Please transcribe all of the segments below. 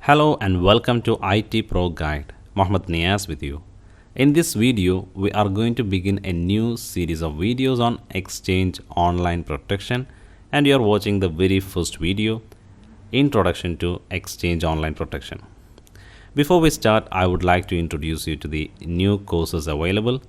Hello and welcome to IT Pro Guide. Mohammed Niaz with you. In this video, we are going to begin a new series of videos on Exchange Online Protection, and you are watching the very first video, Introduction to Exchange Online Protection. Before we start, I would like to introduce you to the new courses available.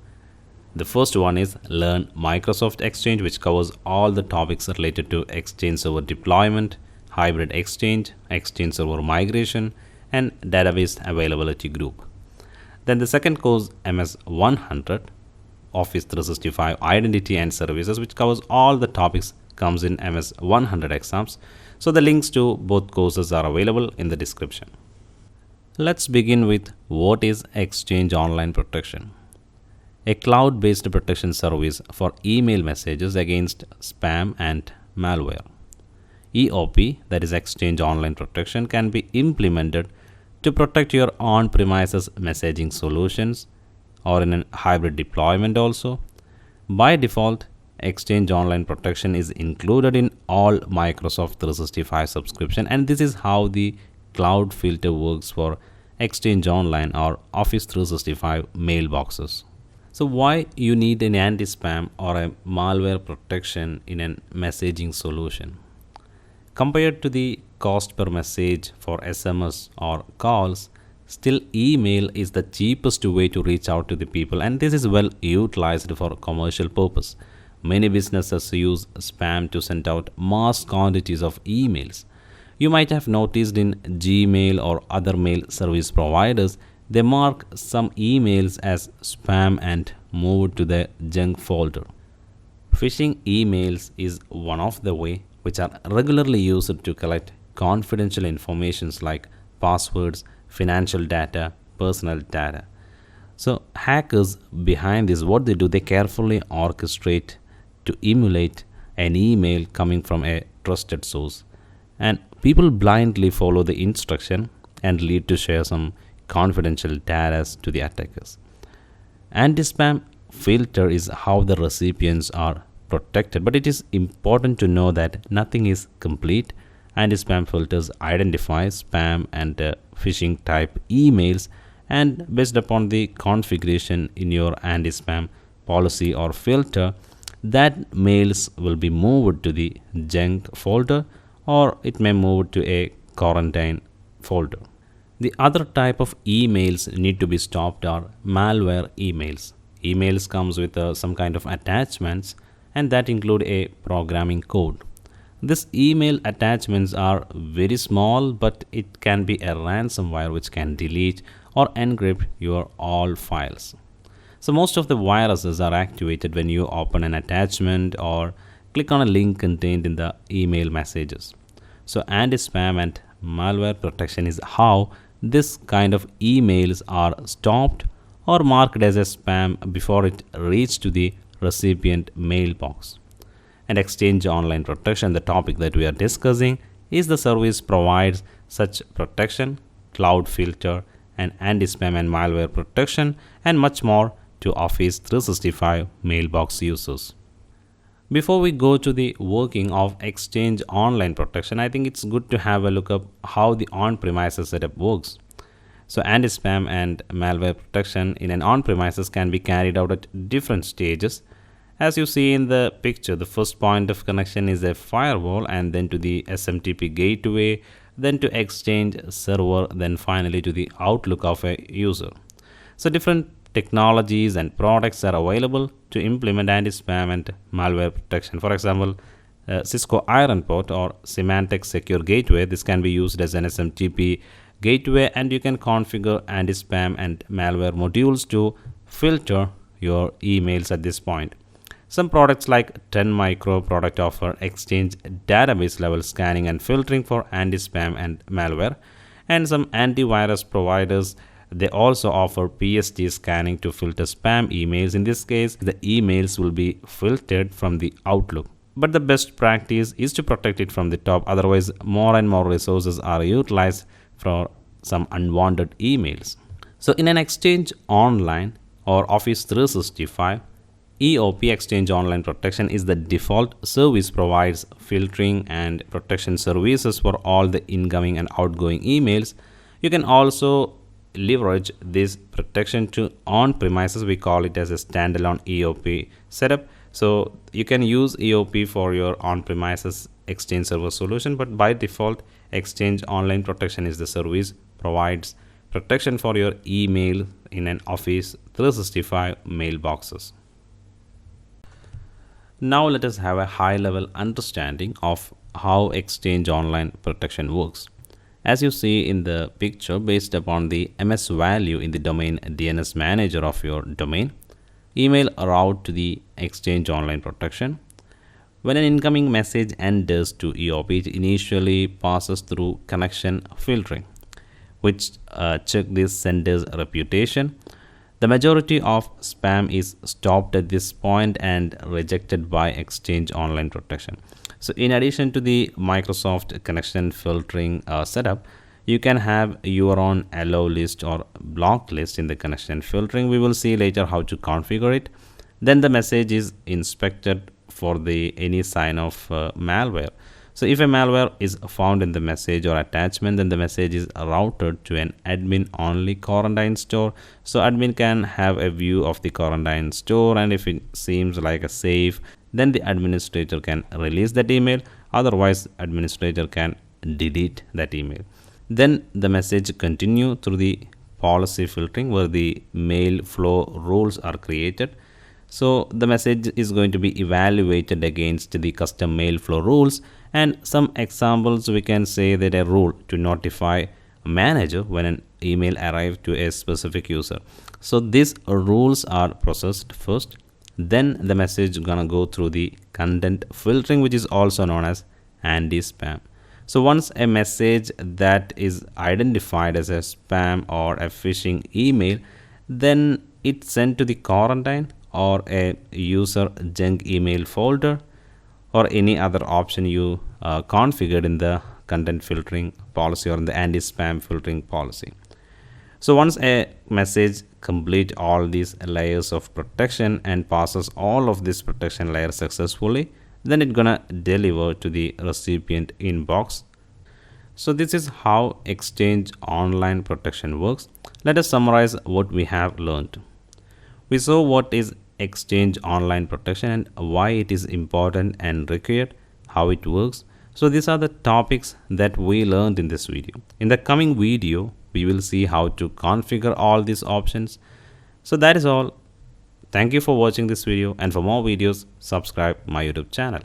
The first one is Learn Microsoft Exchange, which covers all the topics related to Exchange server deployment, hybrid exchange, exchange server migration, and database availability group. Then the second course, MS 100, Office 365 Identity and Services, which covers all the topics, comes in MS 100 exams. So the links to both courses are available in the description. Let's begin with what is Exchange Online Protection. A cloud-based protection service for email messages against spam and malware. EOP, that is Exchange Online Protection, can be implemented to protect your on-premises messaging solutions or in a hybrid deployment also. By default, Exchange Online Protection is included in all Microsoft 365 subscription, and this is how the cloud filter works for Exchange Online or Office 365 mailboxes. So why you need an anti-spam or a malware protection in a messaging solution? Compared to the cost per message for SMS or calls, still email is the cheapest way to reach out to the people, and this is well utilized for commercial purpose. Many businesses use spam to send out mass quantities of emails. You might have noticed in Gmail or other mail service providers, they mark some emails as spam and move to the junk folder. Phishing emails is one of the way which are regularly used to collect confidential informations like passwords, financial data, personal data. So hackers behind this, what they do, they carefully orchestrate to emulate an email coming from a trusted source, and people blindly follow the instruction and lead to share some confidential data to the attackers. Anti-spam filter is how the recipients are protected, but it is important to know that nothing is complete. Anti-spam filters identify spam and phishing type emails, and based upon the configuration in your anti-spam policy or filter, that mails will be moved to the junk folder or it may move to a quarantine folder. The other type of emails need to be stopped are malware emails. Emails comes with some kind of attachments, and that include a programming code. These email attachments are very small, but it can be a ransomware which can delete or encrypt your all files. So most of the viruses are activated when you open an attachment or click on a link contained in the email messages. So anti-spam and malware protection is how this kind of emails are stopped or marked as a spam before it reaches to the recipient mailbox. And Exchange Online Protection, the topic that we are discussing, is the service provides such protection, cloud filter, and anti-spam and malware protection, and much more to Office 365 mailbox users. Before we go to the working of Exchange Online Protection, I think it's good to have a look up how the on-premises setup works. So anti-spam and malware protection in an on-premises can be carried out at different stages. As you see in the picture, the first point of connection is a firewall, and then to the SMTP gateway, then to Exchange server, then finally to the Outlook of a user. So different technologies and products are available to implement anti-spam and malware protection. For example, Cisco IronPort or Symantec Secure Gateway, this can be used as an SMTP gateway, and you can configure anti-spam and malware modules to filter your emails at this point. Some products like 10 Micro product offer Exchange database level scanning and filtering for anti-spam and malware, and some antivirus providers, they also offer PST scanning to filter spam emails. In this case, the emails will be filtered from the Outlook. But the best practice is to protect it from the top, otherwise more and more resources are utilized for some unwanted emails. So in an Exchange Online or Office 365, EOP Exchange Online Protection is the default service, provides filtering and protection services for all the incoming and outgoing emails. You can also leverage this protection to on-premises. We call it as a standalone EOP setup. So you can use EOP for your on-premises Exchange Server solution, but by default, Exchange Online Protection is the service provides protection for your email in an Office 365 mailboxes. Now let us have a high-level understanding of how Exchange Online Protection works. As you see in the picture, based upon the MS value in the domain DNS manager of your domain, email route to the Exchange Online Protection. When an incoming message enters to EOP, it initially passes through connection filtering, which check this sender's reputation. The majority of spam is stopped at this point and rejected by Exchange Online Protection. So in addition to the Microsoft connection filtering setup, you can have your own allow list or block list in the connection filtering. We will see later how to configure it. Then the message is inspected for the any sign of malware. So if a malware is found in the message or attachment, then the message is routed to an admin only quarantine store. So admin can have a view of the quarantine store, and if it seems like a safe, then the administrator can release that email. Otherwise, administrator can delete that email. Then the message continue through the policy filtering where the mail flow rules are created. So the message is going to be evaluated against the custom mail flow rules, and some examples we can say that a rule to notify manager when an email arrives to a specific user. So these rules are processed first, then the message gonna go through the content filtering, which is also known as anti-spam. So once a message that is identified as a spam or a phishing email, then it's sent to the quarantine or a user junk email folder or any other option you configured in the content filtering policy or in the anti-spam filtering policy. So once a message complete all these layers of protection and passes all of this protection layer successfully, then it's gonna deliver to the recipient inbox. So this is how Exchange Online Protection works. Let us summarize what we have learned. We saw what is Exchange Online Protection and why it is important and required, how it works. So these are the topics that we learned in this video. In the coming video, we will see how to configure all these options. So that is all. Thank you for watching this video, and for more videos, subscribe my YouTube channel.